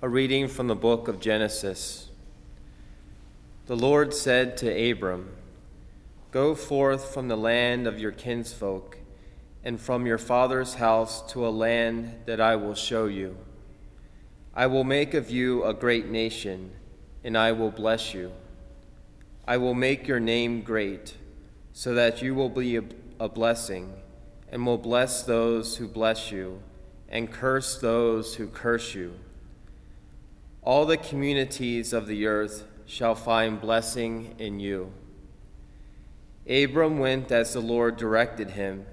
A reading from the book of Genesis. The Lord said to Abram, "Go forth from the land of your kinsfolk and from your father's house to a land that I will show you. I will make of you a great nation, and I will bless you. I will make your name great, so that you will be a blessing, and will bless those who bless you, and curse those who curse you. All the communities of the earth shall find blessing in you." Abram went as the Lord directed him,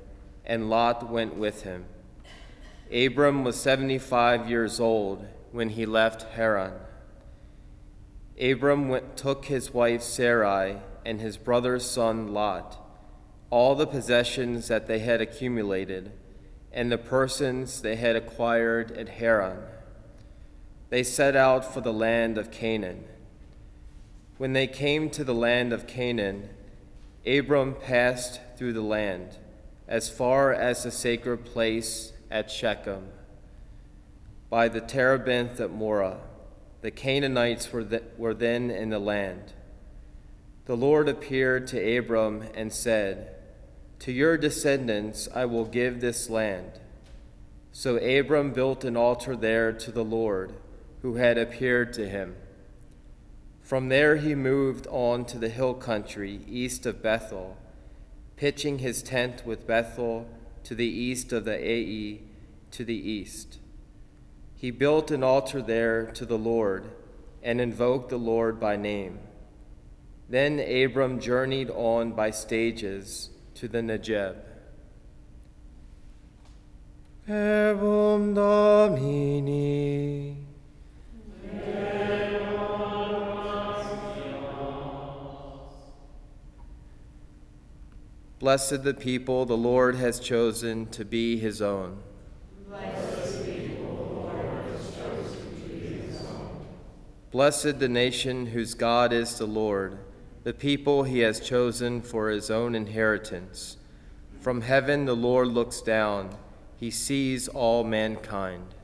and Lot went with him. Abram was 75 years old when he left Haran. Abram took his wife Sarai and his brother's son Lot, all the possessions that they had accumulated, and the persons they had acquired at Haran. They set out for the land of Canaan. When they came to the land of Canaan, Abram passed through the land, as far as the sacred place at Shechem. By the terebinth at Morah, the Canaanites were then in the land. The Lord appeared to Abram and said, "To your descendants I will give this land." So Abram built an altar there to the Lord, who had appeared to him. From there he moved on to the hill country east of Bethel, pitching his tent with Bethel to the east of the Ai to the east. He built an altar there to the Lord and invoked the Lord by name. Then Abram journeyed on by stages to the Negeb. Verbum Domini. Blessed the people the Lord has chosen to be his own. Blessed the people the Lord has chosen to be his own. Blessed the nation whose God is the Lord, the people he has chosen for his own inheritance. From heaven the Lord looks down, he sees all mankind.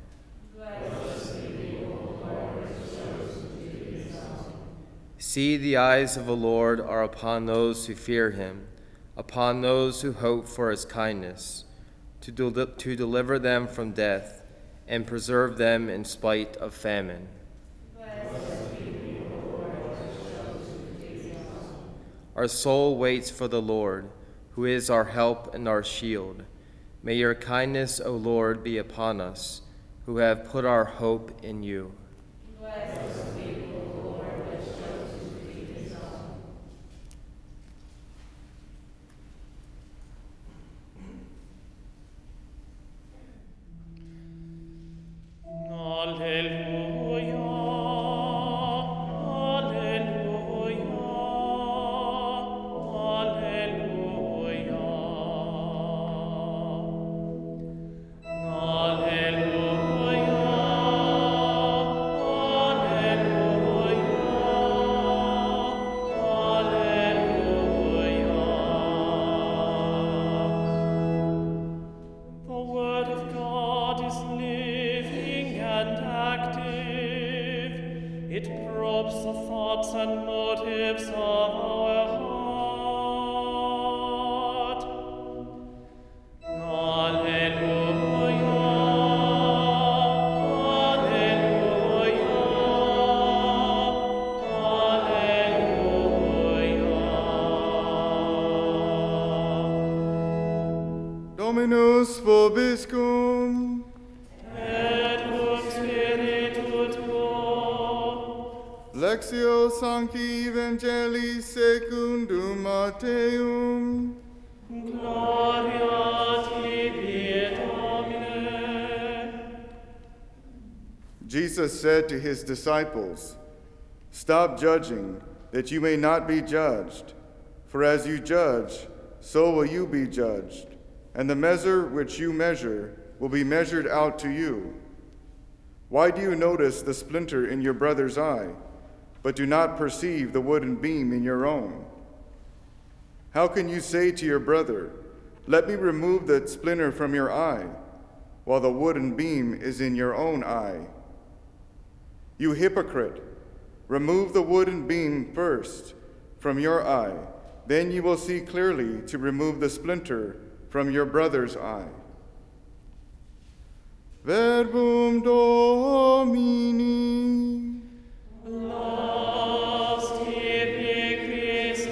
Blessed the people the Lord has chosen to be his own. See, the eyes of the Lord are upon those who fear him, upon those who hope for his kindness, to deliver them from death and preserve them in spite of famine. Blessed be the people the Lord has chosen to be his own. Our soul waits for the Lord, who is our help and our shield. May your kindness, O Lord, be upon us, who have put our hope in you. Blessed be the people the Lord has chosen to be his own. Alleluia, alleluia, alleluia. Alleluia, alleluia. The word of God is living and active. It probes the thoughts and motives of our heart. Alleluia, alleluia, alleluia. Dominus vobiscum. Et cum spiritu tuo. Lectio Sancti Evangelii secundum Matteum. Gloria tibi, Domine. Jesus said to his disciples, "Stop judging, that you may not be judged. For as you judge, so will you be judged. And the measure which you measure will be measured out to you. Why do you notice the splinter in your brother's eye, but do not perceive the wooden beam in your own? How can you say to your brother, 'Let me remove the splinter from your eye,' while the wooden beam is in your own eye? You hypocrite, remove the wooden beam first from your eye, then you will see clearly to remove the splinter from your brother's eye. Verbum Domini. Lost tibi Christe.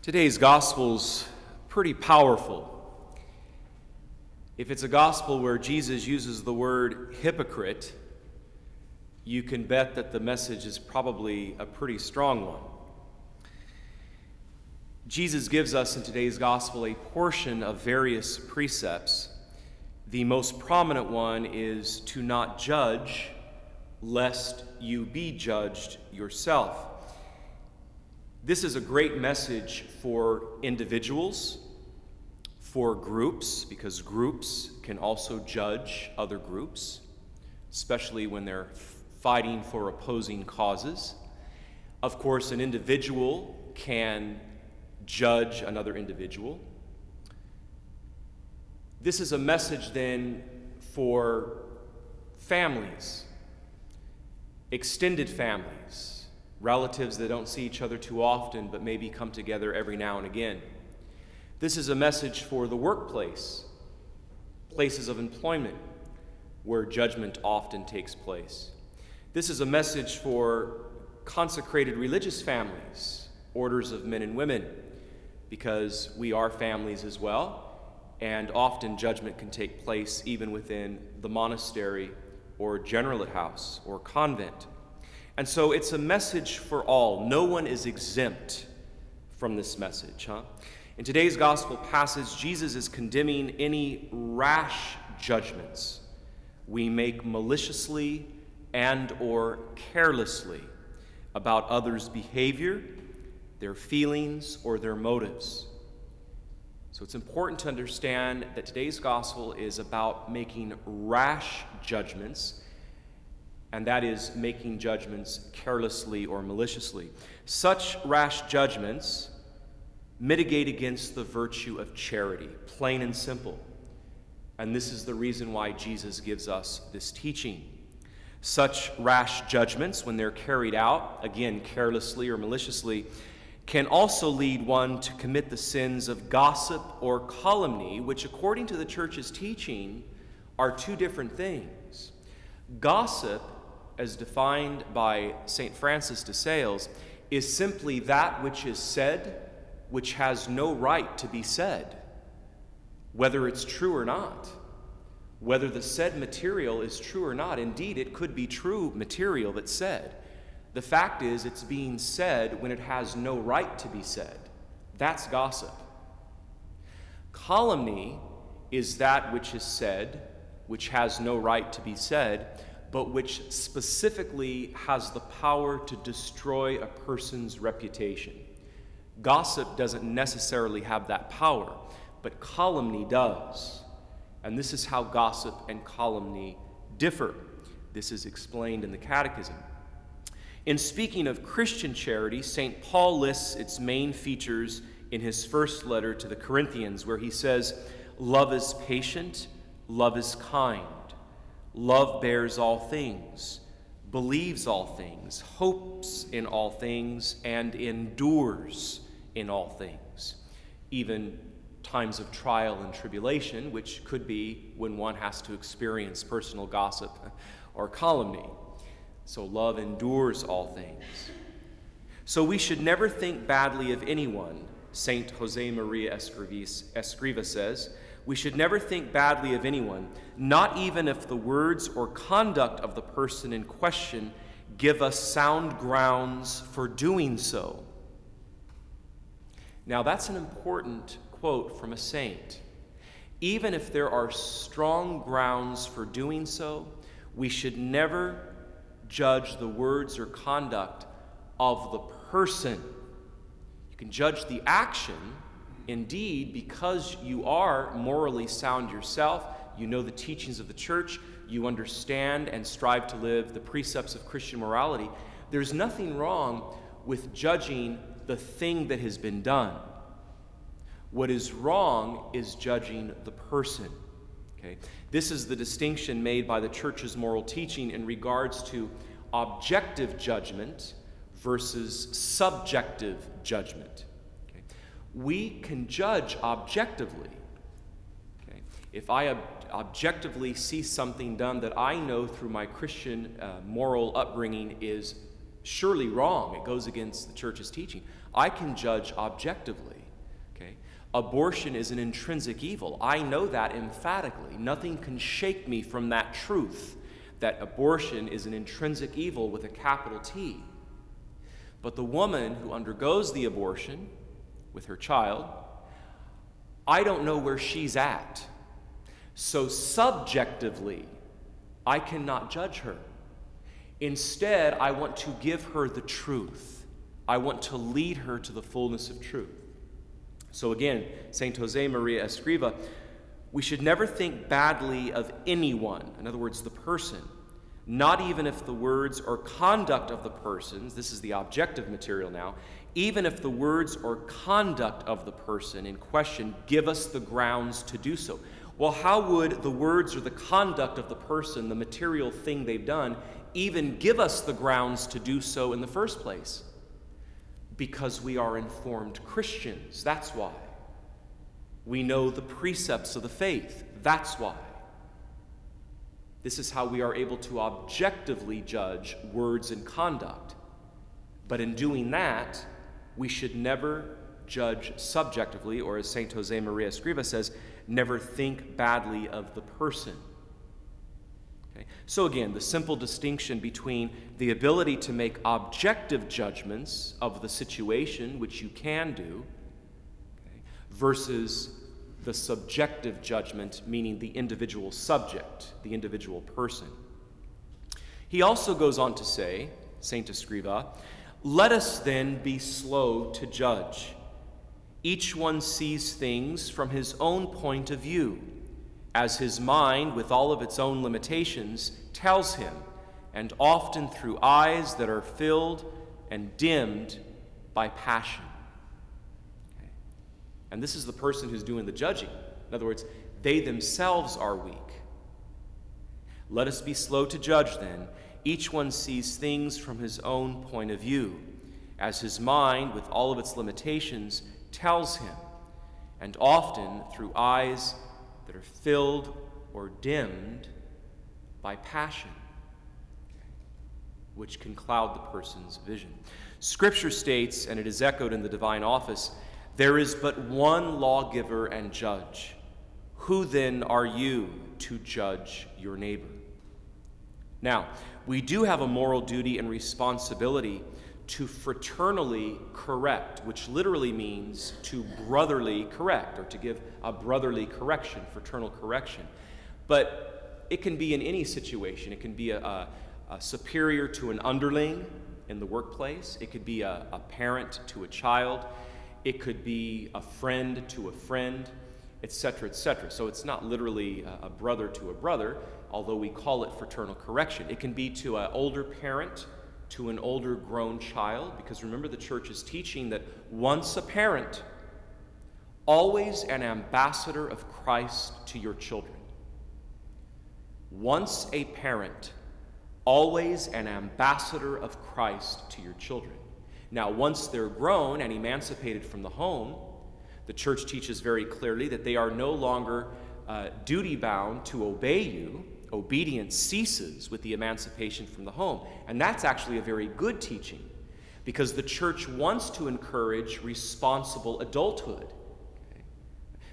Today's gospel's pretty powerful. If it's a gospel where Jesus uses the word hypocrite, you can bet that the message is probably a pretty strong one. Jesus gives us in today's gospel a portion of various precepts. The most prominent one is to not judge, lest you be judged yourself. This is a great message for individuals, for groups, because groups can also judge other groups, especially when they're fighting for opposing causes. Of course, an individual can judge another individual. This is a message then for families, extended families, relatives that don't see each other too often but maybe come together every now and again. This is a message for the workplace, places of employment where judgment often takes place. This is a message for consecrated religious families, orders of men and women, because we are families as well, and often judgment can take place even within the monastery or generalate house or convent. And so it's a message for all. No one is exempt from this message. In today's gospel passage, Jesus is condemning any rash judgments we make maliciously and or carelessly about others' behavior, their feelings, or their motives. So it's important to understand that today's gospel is about making rash judgments, and that is making judgments carelessly or maliciously. Such rash judgments mitigate against the virtue of charity, plain and simple. And this is the reason why Jesus gives us this teaching. Such rash judgments, when they're carried out, again, carelessly or maliciously, can also lead one to commit the sins of gossip or calumny, which, according to the church's teaching, are two different things. Gossip, as defined by St. Francis de Sales, is simply that which is said which has no right to be said, whether it's true or not, whether the said material is true or not. Indeed, it could be true material that's said. The fact is, it's being said when it has no right to be said. That's gossip. Calumny is that which is said, which has no right to be said, but which specifically has the power to destroy a person's reputation. Gossip doesn't necessarily have that power, but calumny does. And this is how gossip and calumny differ. This is explained in the Catechism. In speaking of Christian charity, St. Paul lists its main features in his first letter to the Corinthians, where he says, "Love is patient, love is kind. Love bears all things, believes all things, hopes in all things, and endures in all things," even times of trial and tribulation, which could be when one has to experience personal gossip or calumny. So love endures all things. So we should never think badly of anyone. Saint Jose Maria Escriva says, we should never think badly of anyone, not even if the words or conduct of the person in question give us sound grounds for doing so. Now that's an important quote from a saint. Even if there are strong grounds for doing so, we should never judge the words or conduct of the person. You can judge the action, indeed, because you are morally sound yourself, you know the teachings of the church, you understand and strive to live the precepts of Christian morality, there's nothing wrong with judging the thing that has been done. What is wrong is judging the person. Okay? This is the distinction made by the church's moral teaching in regards to objective judgment versus subjective judgment. Okay? We can judge objectively. Okay? If I objectively see something done that I know through my Christian moral upbringing is surely wrong, it goes against the church's teaching, I can judge objectively. Okay? Abortion is an intrinsic evil. I know that emphatically. Nothing can shake me from that truth, that abortion is an intrinsic evil with a capital T. But the woman who undergoes the abortion with her child, I don't know where she's at. So subjectively, I cannot judge her. Instead, I want to give her the truth. I want to lead her to the fullness of truth. So again, St. Jose Maria Escriva, we should never think badly of anyone, in other words, the person, not even if the words or conduct of the persons, this is the objective material now, even if the words or conduct of the person in question give us the grounds to do so. Well, how would the words or the conduct of the person, the material thing they've done, even give us the grounds to do so in the first place? Because we are informed Christians, that's why. We know the precepts of the faith, that's why. This is how we are able to objectively judge words and conduct. But in doing that, we should never judge subjectively, or as St. Jose Maria Escriva says, never think badly of the person. Okay? So again, the simple distinction between the ability to make objective judgments of the situation, which you can do, okay, versus the subjective judgment, meaning the individual subject, the individual person. He also goes on to say, St. Escriva, let us then be slow to judge. Each one sees things from his own point of view, as his mind, with all of its own limitations, tells him, and often through eyes that are filled and dimmed by passion. Okay. And this is the person who's doing the judging. In other words, they themselves are weak. Let us be slow to judge then. Each one sees things from his own point of view, as his mind, with all of its limitations, tells him, and often through eyes that are filled or dimmed by passion, which can cloud the person's vision. Scripture states, and it is echoed in the divine office, there is but one lawgiver and judge. Who then are you to judge your neighbor? Now, we do have a moral duty and responsibility to fraternally correct, which literally means to brotherly correct, or to give a brotherly correction, fraternal correction. But it can be in any situation. It can be a superior to an underling in the workplace. It could be a parent to a child. It could be a friend to a friend, etc., etc. So it's not literally a brother to a brother, although we call it fraternal correction. It can be to an older parent to an older grown child, because remember the church is teaching that once a parent, always an ambassador of Christ to your children. Once a parent, always an ambassador of Christ to your children. Now, once they're grown and emancipated from the home, the church teaches very clearly that they are no longer duty-bound to obey you. Obedience ceases with the emancipation from the home. And that's actually a very good teaching, because the church wants to encourage responsible adulthood. Okay?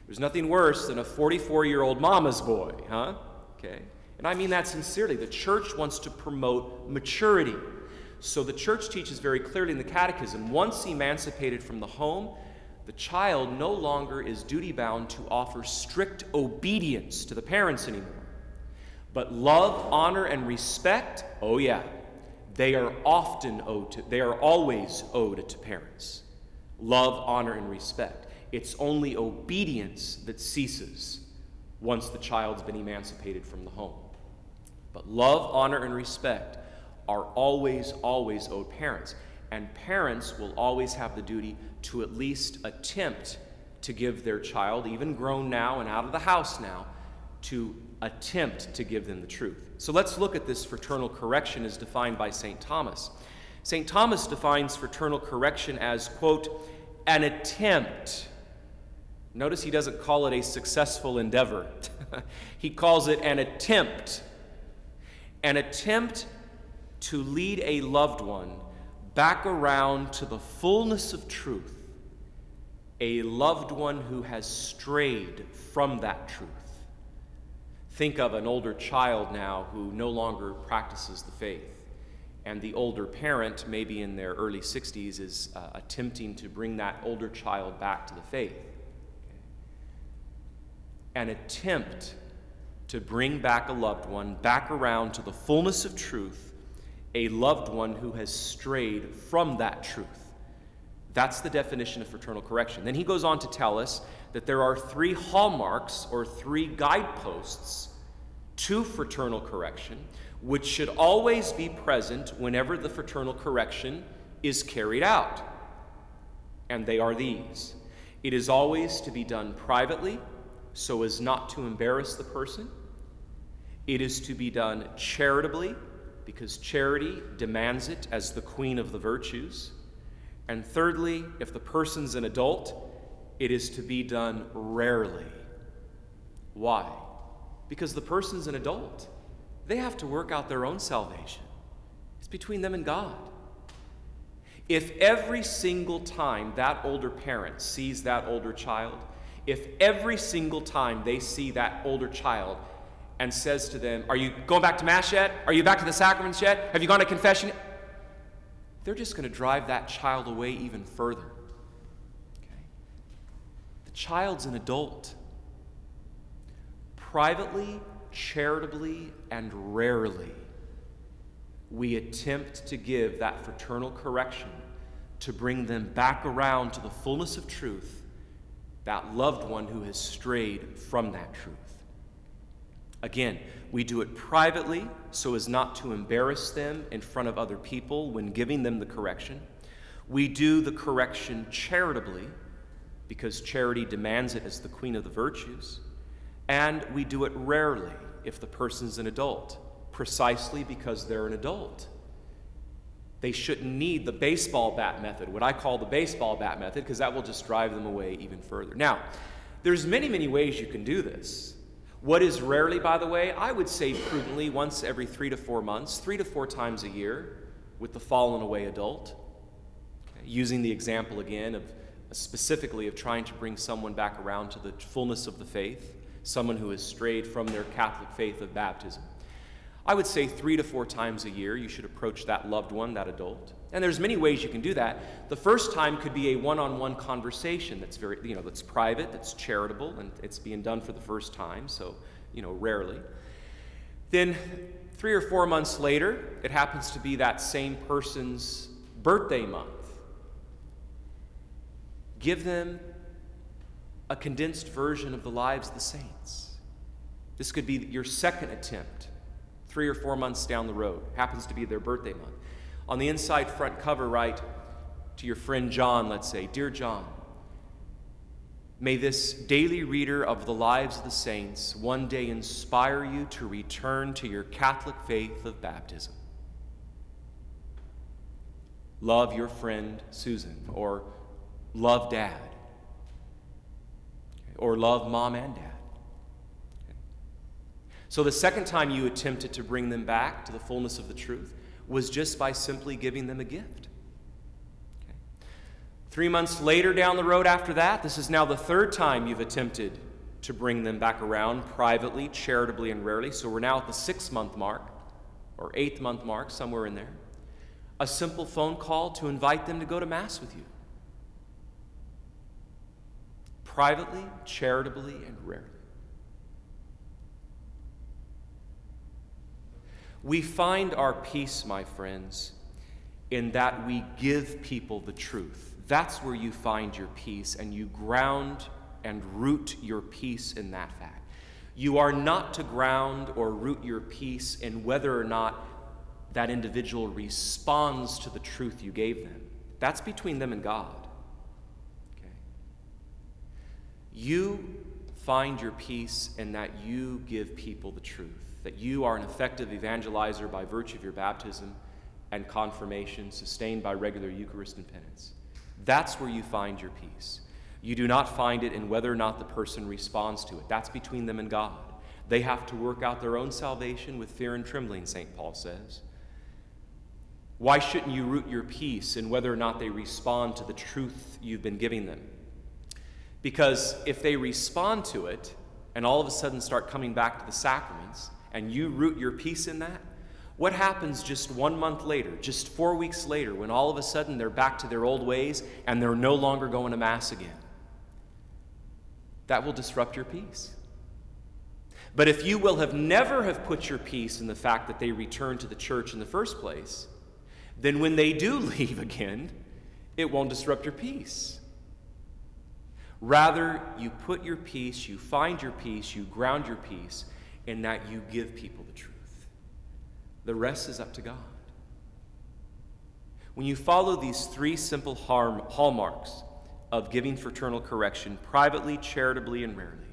There's nothing worse than a 44-year-old mama's boy, huh? Okay? And I mean that sincerely. The church wants to promote maturity. So the church teaches very clearly in the Catechism, once emancipated from the home, the child no longer is duty-bound to offer strict obedience to the parents anymore. But love, honor, and respect, oh yeah, they are always owed to parents. Love, honor, and respect. It's only obedience that ceases once the child's been emancipated from the home. But love, honor, and respect are always, always owed parents. And parents will always have the duty to at least attempt to give their child, even grown now and out of the house now, to attempt to give them the truth. So let's look at this fraternal correction as defined by St. Thomas. St. Thomas defines fraternal correction as, quote, an attempt. Notice he doesn't call it a successful endeavor. He calls it an attempt. An attempt to lead a loved one back around to the fullness of truth, a loved one who has strayed from that truth. Think of an older child now who no longer practices the faith, and the older parent, maybe in their early 60s, is attempting to bring that older child back to the faith. An attempt to bring back a loved one back around to the fullness of truth, a loved one who has strayed from that truth. That's the definition of fraternal correction. Then he goes on to tell us that there are 3 hallmarks or 3 guideposts to fraternal correction, which should always be present whenever the fraternal correction is carried out. And they are these. It is always to be done privately, so as not to embarrass the person. It is to be done charitably, because charity demands it as the queen of the virtues. And thirdly, if the person's an adult, it is to be done rarely. Why? Because the person's an adult. They have to work out their own salvation. It's between them and God. If every single time that older parent sees that older child, if every single time they see that older child and says to them, are you going back to Mass yet? Are you back to the sacraments yet? Have you gone to confession? They're just going to drive that child away even further. Okay? The child's an adult. Privately, charitably, and rarely, we attempt to give that fraternal correction to bring them back around to the fullness of truth, that loved one who has strayed from that truth. Again, we do it privately so as not to embarrass them in front of other people when giving them the correction. We do the correction charitably because charity demands it as the queen of the virtues. And we do it rarely if the person's an adult, precisely because they're an adult. They shouldn't need the baseball bat method, what I call the baseball bat method, because that will just drive them away even further. Now, there's many, many ways you can do this. What is rarely, by the way? I would say prudently once every 3 to 4 months, 3 to 4 times a year with the fallen away adult. Okay. Using the example again of specifically of trying to bring someone back around to the fullness of the faith, someone who has strayed from their Catholic faith of baptism. I would say 3 to 4 times a year you should approach that loved one, that adult. And there's many ways you can do that. The first time could be a one-on-one conversation that's very, that's private, that's charitable, and it's being done for the first time, so, rarely. Then 3 or 4 months later, it happens to be that same person's birthday month. Give them a condensed version of the lives of the saints. This could be your second attempt, 3 or 4 months down the road. Happens to be their birthday month. On the inside front cover, write to your friend John, let's say, Dear John, may this daily reader of the lives of the saints one day inspire you to return to your Catholic faith of baptism. Love your friend Susan, or love Dad, or love Mom and Dad. So the second time you attempted to bring them back to the fullness of the truth was just by simply giving them a gift. Okay. 3 months later down the road after that, this is now the third time you've attempted to bring them back around privately, charitably, and rarely. So we're now at the 6-month mark, or 8th month mark, somewhere in there. A simple phone call to invite them to go to Mass with you. Privately, charitably, and rarely. We find our peace, my friends, in that we give people the truth. That's where you find your peace, and you ground and root your peace in that fact. You are not to ground or root your peace in whether or not that individual responds to the truth you gave them. That's between them and God. Okay? You find your peace in that you give people the truth, that you are an effective evangelizer by virtue of your baptism and confirmation, sustained by regular Eucharist and penance. That's where you find your peace. You do not find it in whether or not the person responds to it. That's between them and God. They have to work out their own salvation with fear and trembling, St. Paul says. Why shouldn't you root your peace in whether or not they respond to the truth you've been giving them? Because if they respond to it and all of a sudden start coming back to the sacraments and you root your peace in that, what happens just 1 month later, just 4 weeks later, when all of a sudden they're back to their old ways and they're no longer going to Mass again? That will disrupt your peace. But if you will have never have put your peace in the fact that they return to the church in the first place, then when they do leave again, it won't disrupt your peace. Rather, you put your peace, you find your peace, you ground your peace in that you give people the truth. The rest is up to God. When you follow these 3 simple hallmarks of giving fraternal correction privately, charitably, and rarely,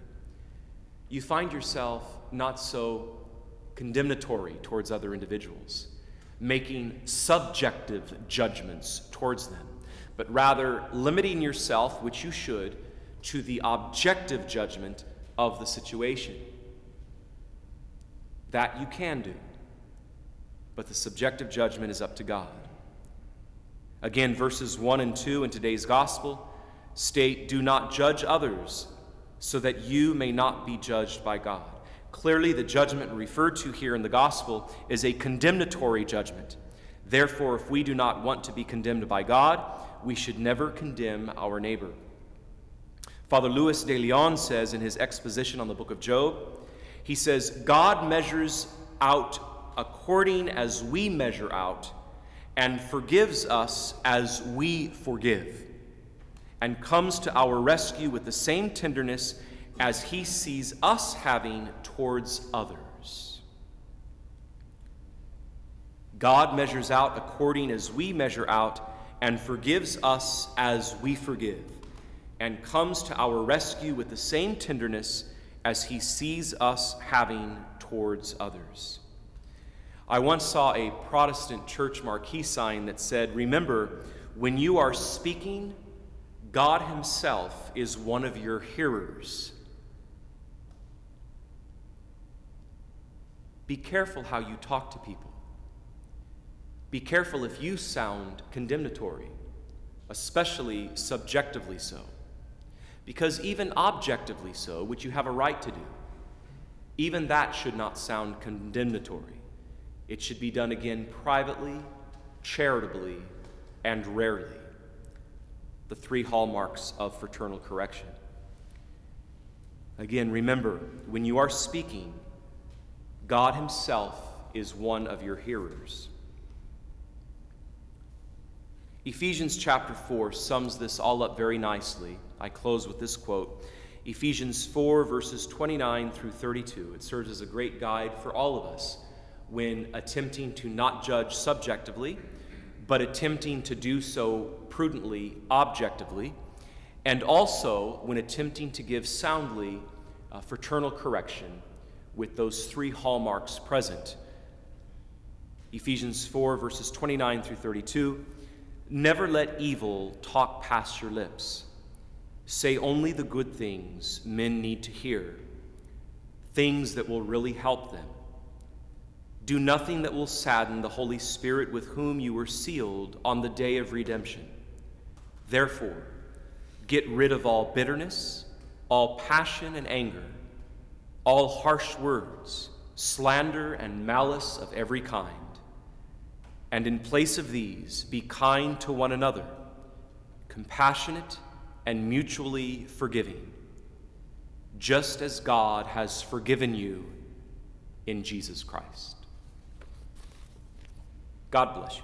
you find yourself not so condemnatory towards other individuals, making subjective judgments towards them, but rather limiting yourself, which you should, to the objective judgment of the situation. That you can do, but the subjective judgment is up to God. Again, verses 1 and 2 in today's gospel state, "Do not judge others, so that you may not be judged by God." Clearly, the judgment referred to here in the gospel is a condemnatory judgment. Therefore, if we do not want to be condemned by God, we should never condemn our neighbor. Father Louis de Leon says in his exposition on the book of Job, he says, "God measures out according as we measure out, and forgives us as we forgive, and comes to our rescue with the same tenderness as he sees us having towards others." God measures out according as we measure out, and forgives us as we forgive, and comes to our rescue with the same tenderness as he sees us having towards others. I once saw a Protestant church marquee sign that said, "Remember, when you are speaking, God himself is one of your hearers." Be careful how you talk to people. Be careful if you sound condemnatory, especially subjectively so. Because even objectively so, which you have a right to do, even that should not sound condemnatory. It should be done again privately, charitably, and rarely. The 3 hallmarks of fraternal correction. Again, remember, when you are speaking, God himself is one of your hearers. Ephesians chapter 4 sums this all up very nicely. I close with this quote. Ephesians 4, verses 29 through 32. It serves as a great guide for all of us when attempting to not judge subjectively, but attempting to do so prudently, objectively, and also when attempting to give soundly fraternal correction with those 3 hallmarks present. Ephesians 4, verses 29 through 32. "Never let evil talk past your lips. Say only the good things men need to hear, things that will really help them. Do nothing that will sadden the Holy Spirit with whom you were sealed on the day of redemption. Therefore, get rid of all bitterness, all passion and anger, all harsh words, slander and malice of every kind. And in place of these, be kind to one another, compassionate and mutually forgiving, just as God has forgiven you in Jesus Christ." God bless you.